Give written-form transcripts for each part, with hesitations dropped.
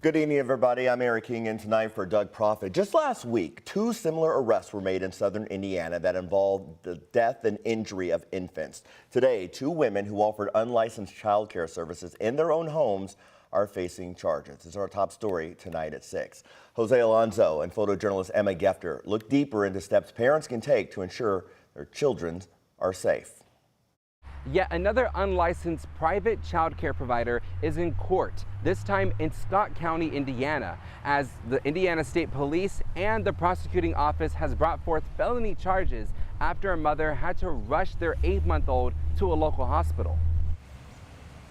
Good evening, everybody. I'm Eric King, and tonight for Doug Profit. Just last week, two similar arrests were made in southern Indiana that involved the death and injury of infants. Today, two women who offered unlicensed child care services in their own homes are facing charges. This is our top story tonight at 6. Jose Alonso and photojournalist Emma Gefter look deeper into steps parents can take to ensure their children are safe. Yet another unlicensed private child care provider is in court, this time in Scott County, Indiana, as the Indiana State Police and the prosecuting office has brought forth felony charges after a mother had to rush their 8-month-old to a local hospital.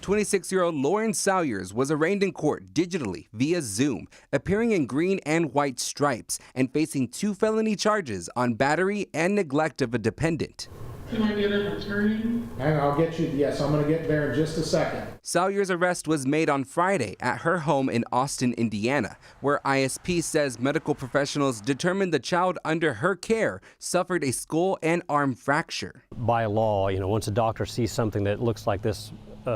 26-year-old Lauren Salyers was arraigned in court digitally via Zoom, appearing in green and white stripes and facing 2 felony charges on battery and neglect of a dependent. Can I get an attorney? And I'll get you, yes, I'm going to get there in just a second. Salyers' arrest was made on Friday at her home in Austin, Indiana, where ISP says medical professionals determined the child under her care suffered a skull and arm fracture. By law, once a doctor sees something that looks like this,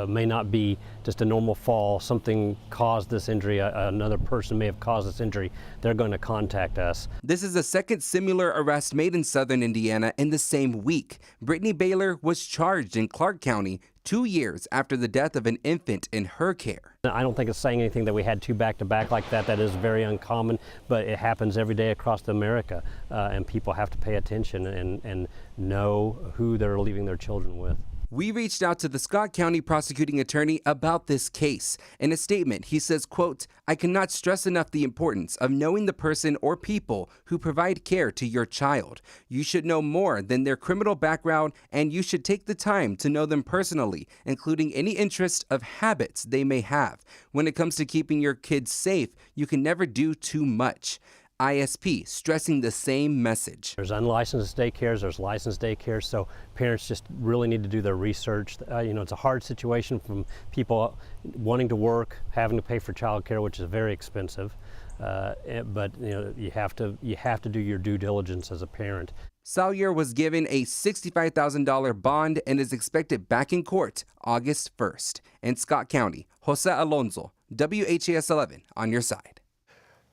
may not be just a normal fall, something caused this injury, another person may have caused this injury, they're going to contact us. This is the second similar arrest made in southern Indiana in the same week. Brittany Baylor was charged in Clark County 2 years after the death of an infant in her care. I don't think it's saying anything that we had 2 back-to-back like that. That is very uncommon, but it happens every day across America, and people have to pay attention and know who they're leaving their children with. We reached out to the Scott County prosecuting attorney about this case. In a statement, he says, quote, "I cannot stress enough the importance of knowing the person or people who provide care to your child. You should know more than their criminal background, and you should take the time to know them personally, including any interest of habits they may have. When it comes to keeping your kids safe, you can never do too much." ISP stressing the same message. There's unlicensed daycares, there's licensed daycares, so parents just really need to do their research. It's a hard situation from people wanting to work, having to pay for child care, which is very expensive. But you have to do your due diligence as a parent. Salyer was given a $65,000 bond and is expected back in court August 1st. In Scott County, Jose Alonso, WHAS 11 on your side.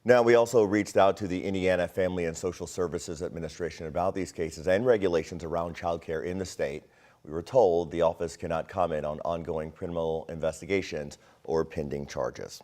Now, we also reached out to the Indiana Family and Social Services Administration about these cases and regulations around child care in the state. We were told the office cannot comment on ongoing criminal investigations or pending charges.